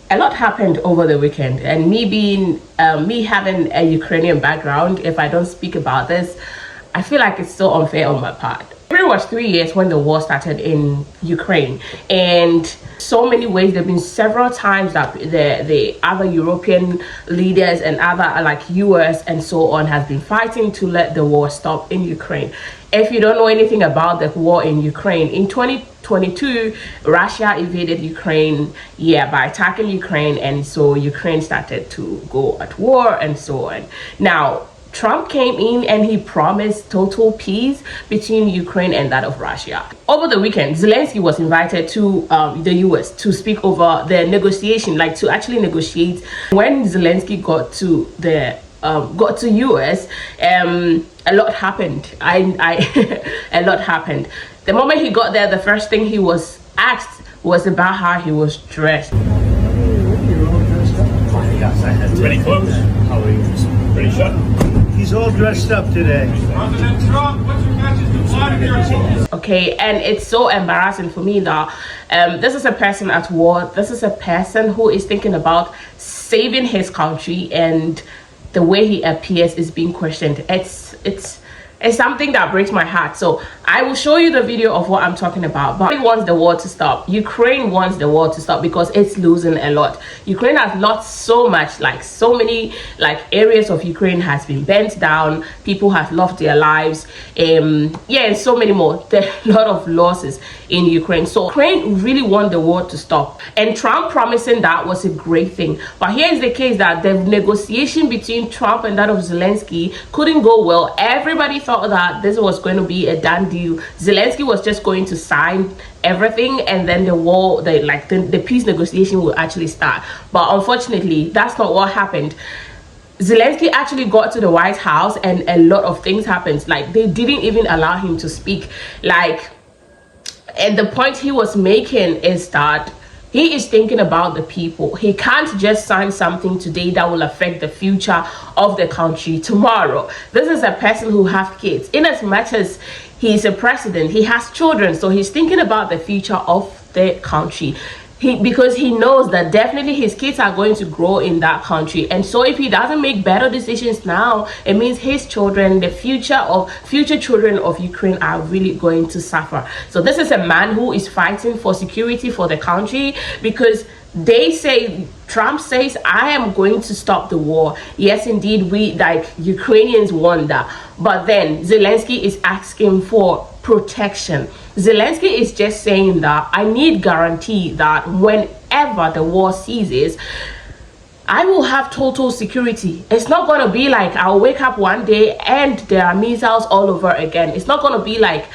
a lot happened over the weekend, and me having a Ukrainian background, if I don't speak about this, I feel like it's so unfair on my part. It was 3 years when the war started in Ukraine, and so many ways there have been several times that the other European leaders and other like US and so on has been fighting to let the war stop in Ukraine. If you don't know anything about the war in Ukraine, in 2022 Russia invaded Ukraine, by attacking Ukraine, and so Ukraine started to go at war and so on. Now Trump came in and he promised total peace between Ukraine and that of Russia. Over the weekend, Zelensky was invited to the US to speak over the negotiation, like to actually negotiate. When Zelensky got to the US, a lot happened. A lot happened. The moment he got there, the first thing he was asked was about how he was dressed. Pretty close. How are you? Pretty shut. He's all dressed up today. President Trump, what's your message to Vladimir? Okay, and it's so embarrassing for me that this is a person at war. This is a person who is thinking about saving his country, and the way he appears is being questioned. It's something that breaks my heart. So I will show you the video of what I'm talking about. But he wants the war to stop. Ukraine wants the war to stop because it's losing a lot. Ukraine has lost so much, like so many areas of Ukraine has been burnt down. People have lost their lives. And so many more. There are a lot of losses in Ukraine. So Ukraine really want the war to stop. And Trump promising that was a great thing. But here is the case that the negotiation between Trump and that of Zelensky couldn't go well. Everybody thought that this was going to be a done deal. Zelensky was just going to sign everything, and then the war, the peace negotiation will actually start. But unfortunately, that's not what happened. Zelensky actually got to the White House and a lot of things happened. Like, they didn't even allow him to speak. And the point he was making is that he is thinking about the people. He can't just sign something today that will affect the future of the country tomorrow. This is a person who has kids. In as much as he is a president, he has children. So he's thinking about the future of the country. Because he knows that definitely his kids are going to grow in that country, and so if he doesn't make better decisions now, it means his children, the future children of Ukraine, are really going to suffer. So this is a man who is fighting for security for the country, because they say, Trump says, I am going to stop the war. Yes, indeed, we Ukrainians want that. But then Zelensky is asking for protection. Zelensky is just saying that I need guarantee that whenever the war ceases, I will have total security. It's not going to be like I'll wake up one day and there are missiles all over again. It's not going to be like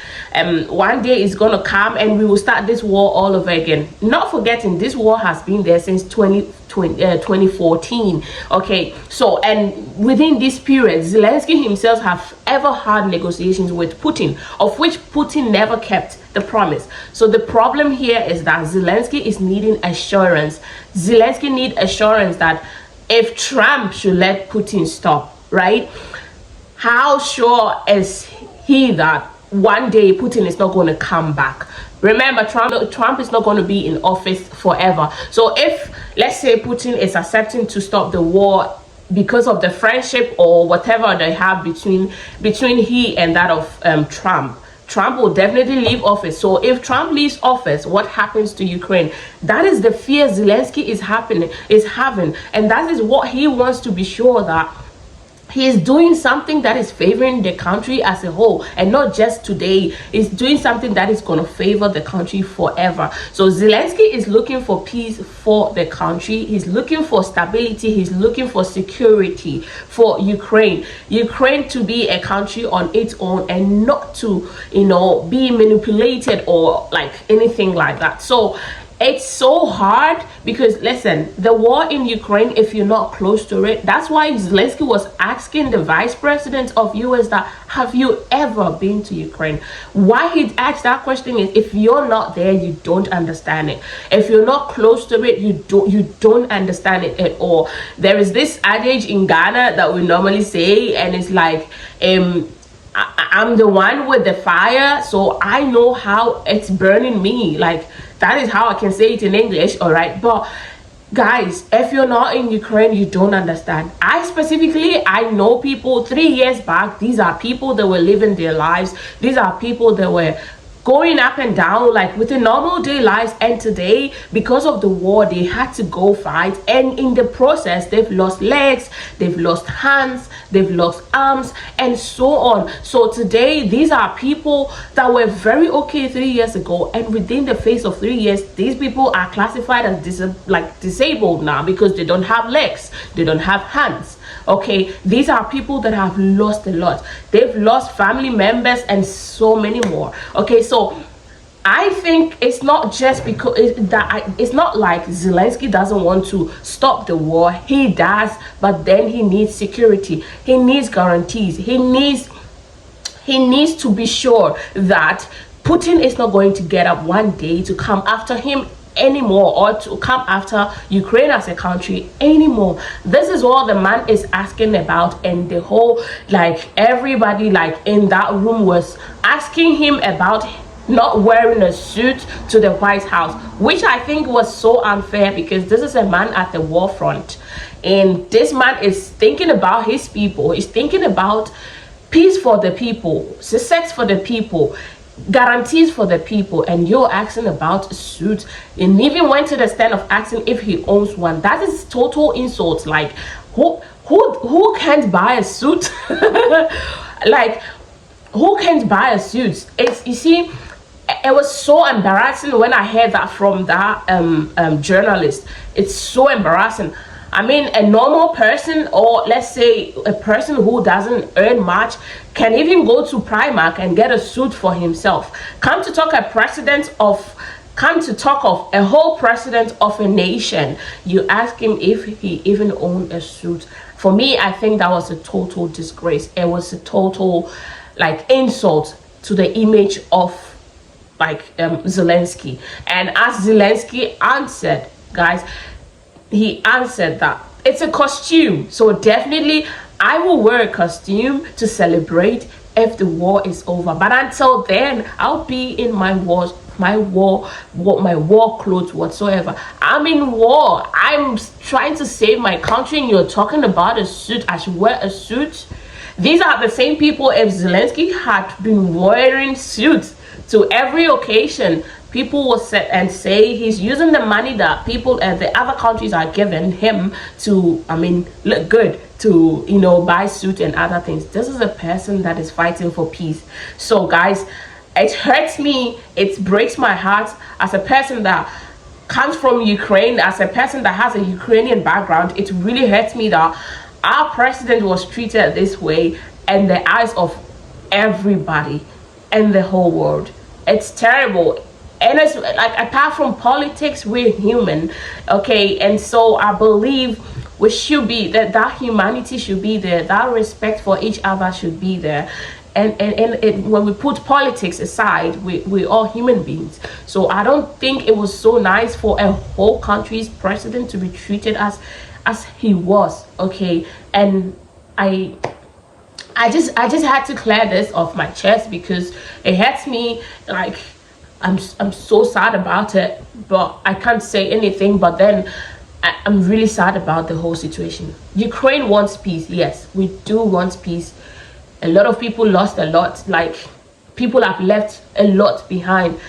one day is going to come and we will start this war all over again. Not forgetting, this war has been there since 2014. Okay, so, and within this period, Zelensky himself have ever had negotiations with Putin, of which Putin never kept the promise. So the problem here is that Zelensky is needing assurance. Zelensky need assurance that if Trump should let Putin stop, right? How sure is he that one day Putin is not going to come back? Remember, Trump is not going to be in office forever. So if, let's say, Putin is accepting to stop the war because of the friendship or whatever they have between he and that of Trump will definitely leave office. So if Trump leaves office, what happens to Ukraine? That is the fear Zelensky is having, and that is what he wants to be sure that he is doing something that is favoring the country as a whole, and not just today. He's doing something that is going to favor the country forever. So Zelensky is looking for peace for the country. He's looking for stability. He's looking for security for Ukraine. Ukraine to be a country on its own and not to, be manipulated or like anything like that. So it's so hard because, listen, the war in Ukraine, if you're not close to it, that's why Zelensky was asking the vice president of US that, have you ever been to Ukraine? Why he asked that question is, if you're not there, you don't understand it. If you're not close to it, you don't understand it at all. There is this adage in Ghana that we normally say, and it's like, I'm the one with the fire, so I know how it's burning me. Like, that is how I can say it in English, all right? But Guys, if you're not in Ukraine, you don't understand. I know people 3 years back. These are people that were living their lives. These are people that were going up and down like with the normal day lives, and today because of the war they had to go fight, and in the process they've lost legs, they've lost hands, they've lost arms, and so on. So today these are people that were very okay 3 years ago, and within the face of 3 years these people are classified as disabled now because they don't have legs, they don't have hands. Okay, these are people that have lost a lot. They've lost family members and so many more. Okay, so I think it's not just because it's not like Zelensky doesn't want to stop the war. He does, but then he needs security, he needs guarantees, he needs to be sure that Putin is not going to get up one day to come after him anymore, or to come after Ukraine as a country anymore. This is all the man is asking about, and the whole everybody in that room was asking him about not wearing a suit to the White House, which I think was so unfair, because this is a man at the war front, and this man is thinking about his people. He's thinking about peace for the people, success for the people, guarantees for the people, and you're asking about a suit, and even went to the stand of asking if he owns one. That is total insult. Like, who can't buy a suit? Who can't buy a suit? You see, it was so embarrassing when I heard that from that journalist. It's so embarrassing. I mean, a normal person, or let's say a person who doesn't earn much, can even go to Primark and get a suit for himself. Come to talk of a whole president of a nation, you ask him if he even owned a suit. For me, I think that was a total disgrace. It was a total insult to the image of Zelensky. And as Zelensky answered, guys, he answered that it's a costume. So definitely I will wear a costume to celebrate if the war is over, but until then I'll be in my war clothes whatsoever. I'm in war, I'm trying to save my country, and you're talking about a suit. I should wear a suit? These are the same people. If Zelensky had been wearing suits to every occasion, people will sit and say he's using the money that people and the other countries are giving him to, look good, to, buy suit and other things. This is a person that is fighting for peace. So guys, it hurts me, it breaks my heart as a person that comes from Ukraine, as a person that has a Ukrainian background. It really hurts me that our president was treated this way in the eyes of everybody in the whole world. It's terrible. And it's apart from politics, we're human, okay? And so I believe we should be that humanity should be there, that respect for each other should be there. And when we put politics aside, we're all human beings. So I don't think it was so nice for a whole country's president to be treated as he was, okay? And I just had to clear this off my chest, because it hurts me. I'm so sad about it, but I can't say anything. But then I'm really sad about the whole situation. Ukraine wants peace. Yes, we do want peace. A lot of people lost a lot. People have left a lot behind.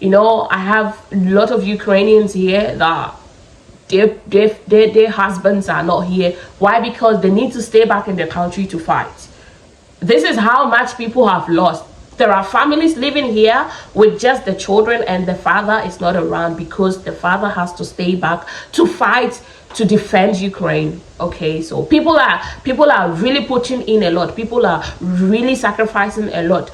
I have a lot of Ukrainians here that their husbands are not here. Why? Because they need to stay back in their country to fight. This is how much people have lost. There are families living here with just the children, and the father is not around because the father has to stay back to fight, to defend Ukraine. Okay, so people are really putting in a lot. People are really sacrificing a lot.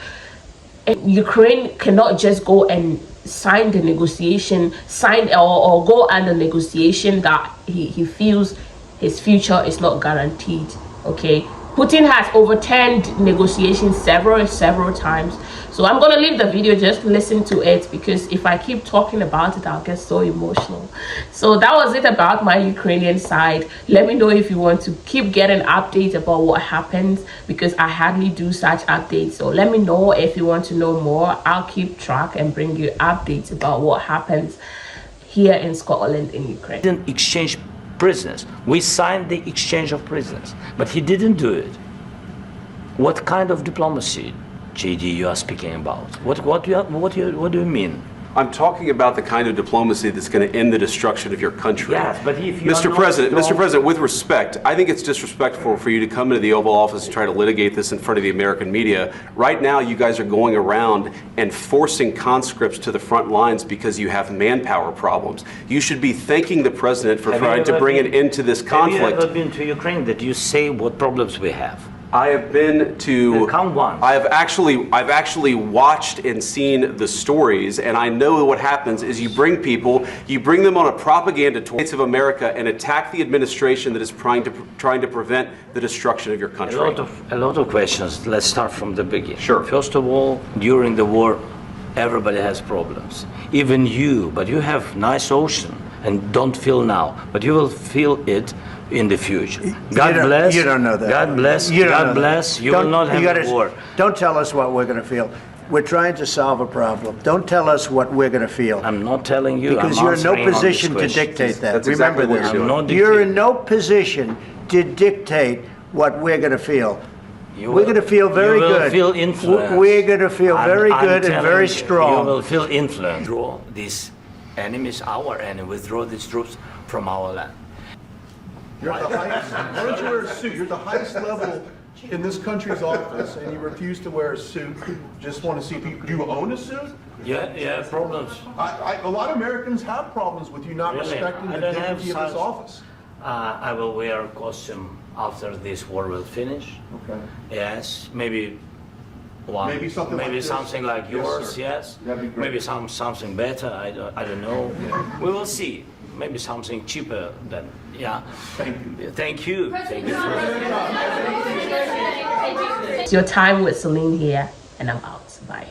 And Ukraine cannot just go and sign the negotiation, or go under negotiation that he feels his future is not guaranteed. Okay, Putin has overturned negotiations several times. So I'm gonna leave the video, just listen to it, because if I keep talking about it, I'll get so emotional. So that was it about my Ukrainian side. Let me know if you want to keep getting updates about what happens, because I hardly do such updates. So let me know if you want to know more. I'll keep track and bring you updates about what happens here in Scotland, in Ukraine. Didn't exchange prisoners. We signed the exchange of prisoners, but he didn't do it. What kind of diplomacy, JD, you are speaking about? What do you mean? I'm talking about the kind of diplomacy that's going to end the destruction of your country. Yes, but if you Mr. are President, not Mr. President, with respect, I think it's disrespectful for you to come into the Oval Office and try to litigate this in front of the American media. Right now, you guys are going around and forcing conscripts to the front lines because you have manpower problems. You should be thanking the President for trying to bring an end to this conflict. Have you ever been to Ukraine that you say what problems we have? I have been to. Come once. I've actually watched and seen the stories, and I know what happens is you bring them on a propaganda tour of America and attack the administration that is trying to prevent the destruction of your country. A lot of questions. Let's start from the beginning. Sure. First of all, during the war, everybody has problems. Even you, but you have nice ocean and don't feel now, but you will feel it in the future. God bless. You don't know that. God bless. God bless. You will not have a war. Don't tell us what we're going to feel. We're trying to solve a problem. Don't tell us what we're going to feel. I'm not telling you. Because I'm you're in no answering on position this to question. dictate that. That's Remember exactly what this. you're doing. You're in no position to dictate what we're going to feel. We're going to feel very good. You will feel influenced. We're going to feel very good and very strong. You will feel influenced. Withdraw these enemies, our enemy, withdraw these troops from our land. You're at the highest, why don't you wear a suit? You're at the highest level in this country's office, and you refuse to wear a suit. Just want to see if you, do you own a suit? Yeah, problems. A lot of Americans have problems with you not Really? respecting I the don't have dignity of this such- office. I will wear a costume after this war will finish. Okay. Yes, maybe one. Maybe something like this? something like Yes, yours. sir. Yes. That'd be great. Maybe something better. I don't know. We will see. Maybe something cheaper than yeah. Thank you. Thank you. Thank you. It's your time with Celine here, and I'm out. Bye.